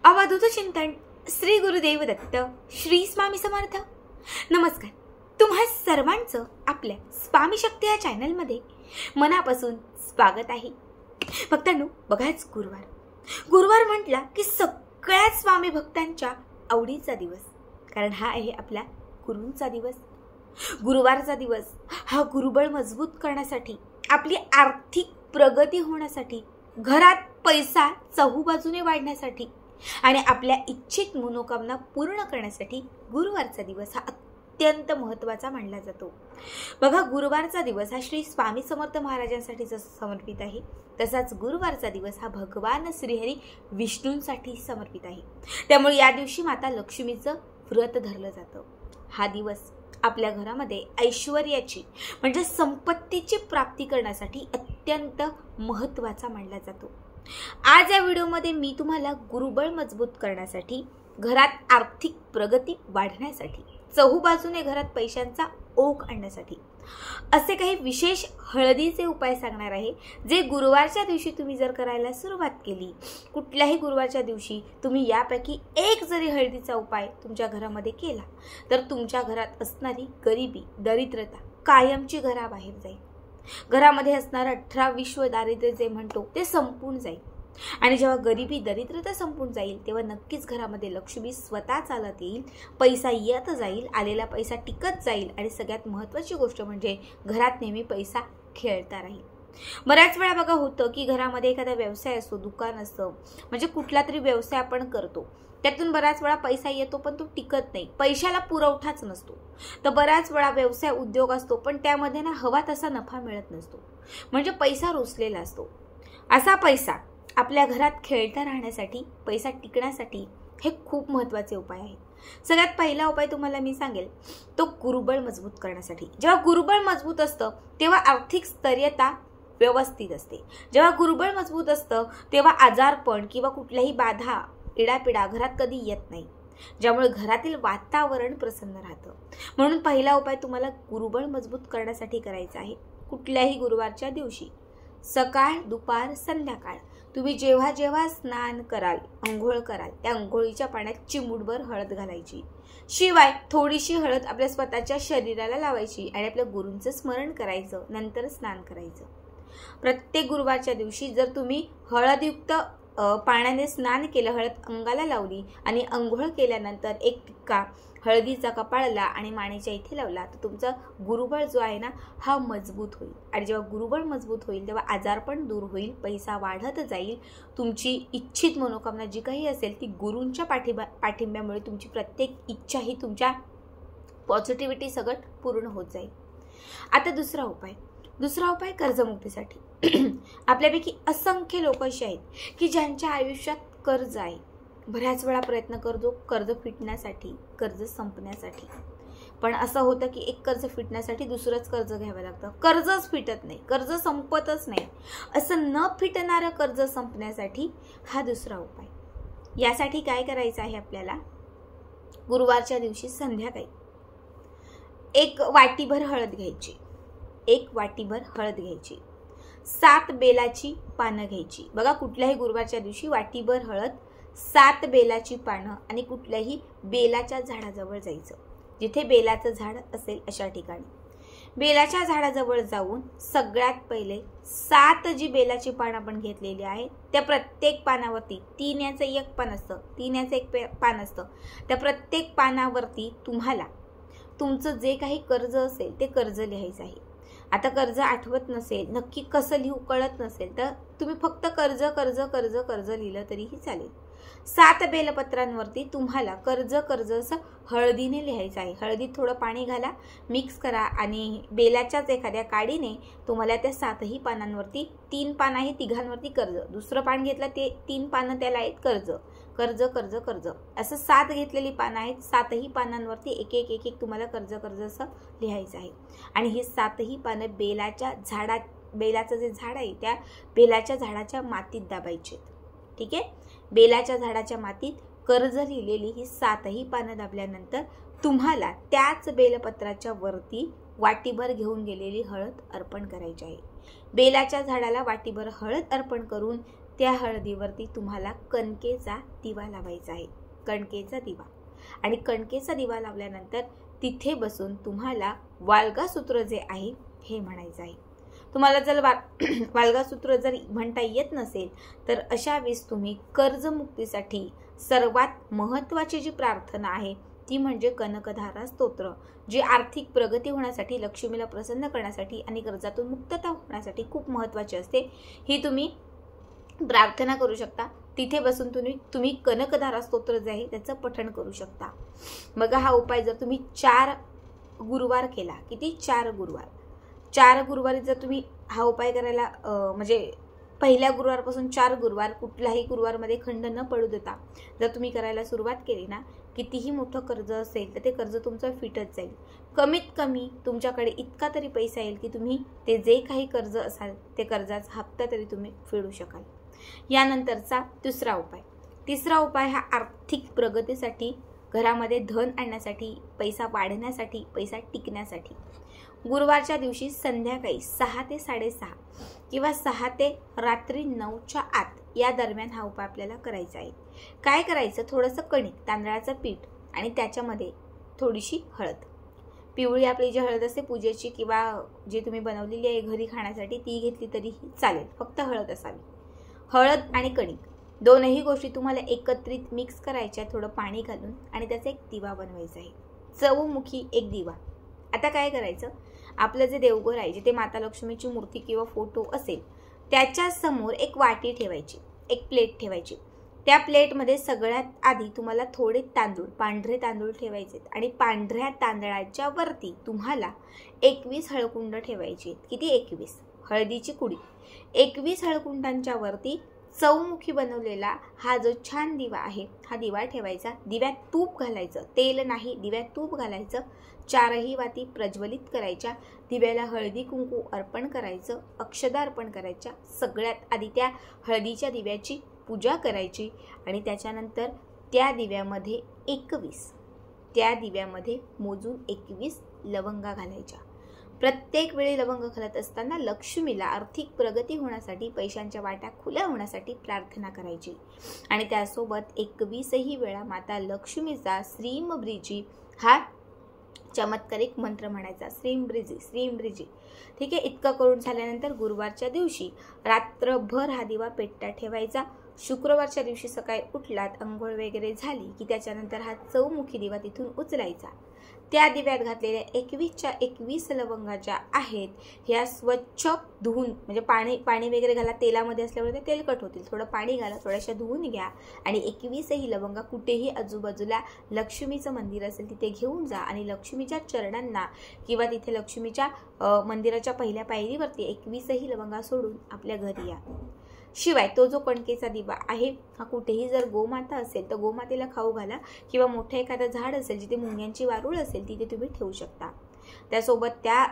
अवधूत चिंतन श्री गुरुदेव दत्त श्री स्वामी समर्थ। नमस्कार, तुम्हा सर्वांचं आपल्या स्वामी शक्ती या चॅनल मध्ये मनापासून स्वागत आहे। भक्तांनो, बघाच गुरुवार म्हटला की सगळ्या स्वामी भक्तांच्या आवडीचा दिवस, कारण हा आहे आपला गुरूंचा दिवस। गुरुवारचा दिवस हा गुरुबळ मजबूत करण्यासाठी, आपली आर्थिक प्रगती होण्यासाठी, घरात पैसा चहूबाजूने वाढण्यासाठी आणि आपल्या इच्छित मनोकामना पूर्ण करण्यासाठी गुरुवारचा दिवस हा अत्यंत महत्त्वाचा मानला जातो। बघा, गुरुवारचा दिवस हा श्री स्वामी समर्थ महाराजांसाठी समर्पित आहे, तसाच गुरुवारचा दिवस हा भगवान श्रीहरी विष्णूंसाठी समर्पित आहे। त्यामुळे या दिवशी माता लक्ष्मीचं व्रत धरलं जातं। हा दिवस आपल्या घरामध्ये ऐश्वर्याची म्हणजे संपत्तीची प्राप्ती करण्यासाठी अत्यंत महत्त्वाचा मानला जातो। आज या व्हिडिओमध्ये मी तुम्हाला गुरुबळ मजबूत करण्यासाठी, घरात आर्थिक प्रगती वाढण्यासाठी, चहूबाजूने घरात पैशांचा ओघ आणण्यासाठी असे काही विशेष हळदीचे उपाय सांगणार आहे, जे गुरुवारच्या दिवशी तुम्ही जर करायला सुरुवात केली, कुठल्याही गुरुवारच्या दिवशी तुम्ही यापैकी एक जरी हळदीचा उपाय तुमच्या घरामध्ये केला तर तुमच्या घरात असणारी गरिबी, दरिद्रता कायमची घराबाहेर जाईल। घरामध्ये असणारा 18 विश्व दारिद्र्य जे म्हणतो ते संपून जाईल, आणि जेव्हा गरिबी दरिद्रता संपून जाईल तेव्हा नक्कीच घरामध्ये लक्ष्मी स्वतः चालत येईल, पैसा येत जाईल, आलेला पैसा टिकत जाईल, आणि सगळ्यात महत्त्वाची गोष्ट म्हणजे घरात नेहमी पैसा खेळता राहील। बऱ्याच वेळा बघा होतं की घरामध्ये एखादा व्यवसाय असतो, दुकान असतं, म्हणजे कुठला तरी व्यवसाय आपण करतो, त्यातून बऱ्याच वेळा पैसा येतो पण तो टिकत नाही, पैशाला पुरवठाच नसतो। तर बऱ्याच वेळा व्यवसाय उद्योग असतो पण त्यामध्ये ना हवा तसा नफा मिळत नसतो, म्हणजे पैसा रुसलेला असतो। असा पैसा आपल्या घरात खेळता राहण्यासाठी, पैसा टिकण्यासाठी हे खूप महत्त्वाचे उपाय आहेत। सगळ्यात पहिला उपाय तुम्हाला मी सांगेल तो गुरुबळ मजबूत करण्यासाठी। जेव्हा गुरुबळ मजबूत असतं तेव्हा आर्थिक स्थैर्यता व्यवस्थित असते। जेव्हा गुरुबळ मजबूत असतं तेव्हा आजारपण किंवा कुठल्याही बाधा, इडापिडा घरात कधी येत नाही, ज्यामुळे घरातील वातावरण प्रसन्न राहतं। म्हणून पहिला उपाय तुम्हाला गुरुबळ मजबूत करण्यासाठी करायचा आहे। कुठल्याही गुरुवारच्या दिवशी सकाळ, दुपार, संध्याकाळ तुम्ही जेव्हा जेव्हा स्नान कराल, अंघोळ कराल, त्या अंघोळीच्या पाण्यात चिमूटभर हळद घालायची, शिवाय थोडीशी हळद आपल्या स्वतःच्या शरीराला लावायची आणि आपल्या गुरूंचं स्मरण करायचं, नंतर स्नान करायचं। प्रत्येक गुरुवारच्या दिवशी जर तुम्ही हळदयुक्त पाण्याने स्नान केलं, हळद अंगाला लावली आणि अंघोळ केल्यानंतर एक टिक्का हळदीचा कपाळाला आणि मानेच्या इथे लावला तर तुमचा गुरुबळ जो आहे ना हा मजबूत होईल, आणि जेव्हा गुरुबळ मजबूत होईल तेव्हा आजारपण दूर होईल, पैसा वाढत जाईल, तुमची इच्छित मनोकामना जी काही असेल ती गुरूंच्या पाठिंब्यामुळे तुमची प्रत्येक इच्छा ही तुमच्या पॉझिटिव्हिटी सगळं पूर्ण होत जाईल। आता दुसरा उपाय कर्जमुक्तीसाठी। आपल्यापैकी असंख्य लोक असे आहेत की ज्यांच्या आयुष्यात कर्ज आहे, बऱ्याच वेळा प्रयत्न करतो कर्ज फिटण्यासाठी, कर्ज संपण्यासाठी, पण असं होतं की एक कर्ज फिटण्यासाठी दुसरंच कर्ज घ्यावं लागतं, कर्जच फिटत नाही, कर्ज संपतच नाही। असं न फिटणारं कर्ज संपण्यासाठी हा दुसरा उपाय। यासाठी काय करायचं आहे आपल्याला, गुरुवारच्या दिवशी संध्याकाळी एक वाटीभर हळद घ्यायची, 7 बेलाची पानं घ्यायची। बघा, कुठल्याही गुरुवारच्या दिवशी वाटीभर हळद, 7 बेलाची पानं आणि कुठल्याही बेलाच्या झाडाजवळ जायचं, जिथे बेलाचं झाड असेल अशा ठिकाणी। बेलाच्या झाडाजवळ जाऊन सगळ्यात पहिले 7 जी बेलाची पानं आपण घेतलेली आहेत त्या प्रत्येक पानावरती 3 याचं एक पान असतं, 3 याचं एक पान असतं, त्या प्रत्येक पानावरती तुम्हाला तुमचं जे काही कर्ज असेल ते कर्ज लिहायचं आहे। आता कर्ज आठवत नसेल, नक्की कसं लिहू कळत नसेल तर तुम्ही फक्त कर्ज कर्ज कर्ज कर्ज लिहिलं तरीही चालेल। 7 बेलपत्रांवरती तुम्हाला कर्ज कर्ज असं हळदीने लिहायचं आहे। हळदीत थोडं पाणी घाला, मिक्स करा आणि बेलाच्याच एखाद्या काडीने तुम्हाला त्या 7ही पानांवरती, 3 पान आहे तिघांवरती कर्ज, दुसरं पान घेतलं ते 3 पानं त्याला आहेत कर्ज, कर्ज कर्ज कर्ज, असं 7 घेतलेली पानं आहेत, 7ही पानांवरती एक एक तुम्हाला कर्ज कर्ज असं लिहायचं आहे। आणि ही 7ही पानं बेलाचं जे झाड आहे त्या बेलाच्या झाडाच्या मातीत दाबायचे। ठीक आहे, बेलाच्या झाडाच्या मातीत कर्ज लिहिलेली ही 7ही पानं दाबल्यानंतर तुम्हाला त्याच बेलपत्राच्या वरती वाटीभर घेऊन गेलेली हळद अर्पण करायची आहे। बेलाच्या झाडाला वाटीभर हळद अर्पण करून त्या हळदीवरती तुम्हाला कणकेचा दिवा लावायचा आहे, कणकेचा दिवा. आणि कणकेचा दिवा लावल्यानंतर तिथे बसून तुम्हाला वाल्गासूत्र जे आहे हे म्हणायचं आहे. तुम्हाला जर वाल्गासूत्र जर म्हणता येत नसेल तर अशा वेळेस तुम्ही कर्जमुक्तीसाठी सर्वात महत्त्वाची जी प्रार्थना आहे ती म्हणजे कनकधारा स्तोत्र, जी आर्थिक प्रगती होण्यासाठी, लक्ष्मीला प्रसन्न करण्यासाठी आणि कर्जातून मुक्तता होण्यासाठी खूप महत्त्वाची असते. ही तुम्ही प्रार्थना करू शकता. तिथे बसून तुम्ही कनकधारा स्तोत्र जे आहे त्याचं पठण करू शकता. बघा, हा उपाय जर तुम्ही 4 गुरुवार केला, किती 4 गुरुवार, 4 गुरुवारी जर तुम्ही हा उपाय करायला म्हणजे पहिल्या गुरुवारपासून 4 गुरुवार कुठल्याही गुरुवारमध्ये खंड न पडू देता जर तुम्ही करायला सुरुवात केली ना, कितीही मोठं कर्ज असेल तर ते कर्ज तुमचं फिटत जाईल. कमीत कमी तुमच्याकडे इतका तरी पैसा येईल की तुम्ही ते जे काही कर्ज असाल ते कर्जाचा हप्ता तरी तुम्ही फेडू शकाल. यानंतरचा तिसरा उपाय हा आर्थिक प्रगतीसाठी, घरामध्ये धन आणण्यासाठी, पैसा वाढण्यासाठी, पैसा टिकण्यासाठी. गुरुवारच्या दिवशी संध्याकाळी 6 ते 6:30 किंवा 6 ते रात्री 9च्या आत या दरम्यान हा उपाय आपल्याला करायचा आहे. काय करायचं, थोडंसं कणिक, तांदळाचं पीठ आणि त्याच्यामध्ये थोडीशी हळद, पिवळी आपली जी हळद असते पूजेची किंवा जी तुम्ही बनवलेली आहे घरी खाण्यासाठी ती घेतली तरीही चालेल, फक्त हळद असावी. हळद आणि कणिक दोनही गोष्टी तुम्हाला एकत्रित मिक्स करायच्या, थोडं पाणी घालून, आणि त्याचा एक दिवा बनवायचा आहे, चौमुखी एक दिवा. आता काय करायचं, आपलं जे देवघर आहे, जिथे माता लक्ष्मीची मूर्ती किंवा फोटो असेल त्याच्या समोर एक वाटी ठेवायची, एक प्लेट ठेवायची. त्या प्लेटमध्ये सगळ्यात आधी तुम्हाला थोडे तांदूळ, पांढरे तांदूळ ठेवायचे आणि पांढऱ्या तांदळाच्या वरती तुम्हाला 21 हळकुंड ठेवायची. किती? 21 हळदीची कुडी. 21 हळकुंडांच्या वरती चौमुखी बनवलेला हा जो छान दिवा आहे हा दिवा ठेवायचा. दिव्यात तूप घालायचं, तेल नाही, दिव्यात तूप घालायचं. 4ही वाती प्रज्वलित करायच्या. दिव्याला हळदी कुंकू अर्पण करायचं, अक्षदा अर्पण करायच्या. सगळ्यात आधी त्या हळदीच्या दिव्याची पूजा करायची आणि त्याच्यानंतर त्या दिव्यामध्ये मोजून 21 लवंगा घालायच्या. प्रत्येक वेळी लवंग घालत असताना लक्ष्मीला आर्थिक प्रगती होण्यासाठी, पैशांच्या वाट्या खुल्या होण्यासाठी प्रार्थना करायची. आणि त्यासोबत 21ही वेळा माता लक्ष्मीचा श्रीम ब्रीजी हा चमत्कारिक मंत्र म्हणायचा, श्रीम ब्रीजी. ठीक आहे. इतकं करून झाल्यानंतर गुरुवारच्या दिवशी रात्रभर हा दिवा पेटता ठेवायचा. शुक्रवारच्या दिवशी सकाळी उठलात, अंघोळ वगैरे झाली की त्याच्यानंतर हा चौमुखी दिवा तिथून उचलायचा. त्या दिव्यात घातलेल्या 21च्या 21 लवंगा ज्या आहेत ह्या स्वच्छ धुवून, म्हणजे पाणी वगैरे घाला, तेलामध्ये असल्यामुळे ते तेलकट होतील, थोडं पाणी घाला, थोड्याशा धुवून घ्या आणि 21ही लवंगा कुठेही आजूबाजूला लक्ष्मीचं मंदिर असेल तिथे घेऊन जा आणि लक्ष्मीच्या चरणांना किंवा तिथे लक्ष्मीच्या मंदिराच्या पहिल्या पायरीवरती 21ही लवंगा सोडून आपल्या घरी या. शिवाय तो जो कणकेचा दिवा आहे हा कुठेही जर गोमाता असेल तर गोमातेला खाऊ घाला किंवा मोठं एखादं झाड असेल जिथे मुंग्यांची वारूळ असेल तिथे तुम्ही ठेवू शकता. त्यासोबत त्या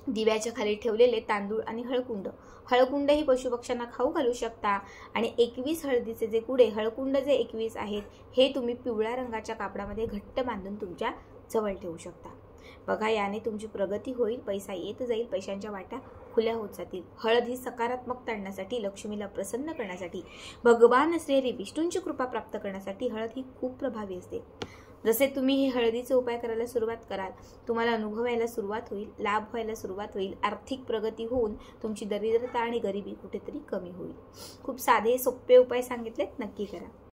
दिव्याच्या खाली ठेवलेले तांदूळ आणि हळकुंड ही पशुपक्ष्यांना खाऊ घालू शकता. आणि 21 हळदीचे जे कुडे, हळकुंड जे 21 आहेत हे तुम्ही पिवळ्या रंगाच्या कापडामध्ये घट्ट बांधून तुमच्या जवळ ठेवू शकता. बघा, याने तुमची प्रगती होईल, पैसा येत जाईल, पैशांच्या वाट्या खुल्या होत जातील. हळद ही सकारात्मकता आणण्यासाठी, लक्ष्मीला प्रसन्न करण्यासाठी, भगवान श्री विष्णूंची कृपा प्राप्त करण्यासाठी हळद ही खूप प्रभावी असते. जसे तुम्ही हे हळदीचे उपाय करायला सुरुवात कराल, तुम्हाला अनुभव यायला सुरुवात होईल, लाभ व्हायला सुरुवात होईल, आर्थिक प्रगती होऊन तुमची दरिद्रता आणि गरिबी कुठेतरी कमी होईल. खूप साधे सोपे उपाय सांगितलेत, नक्की करा.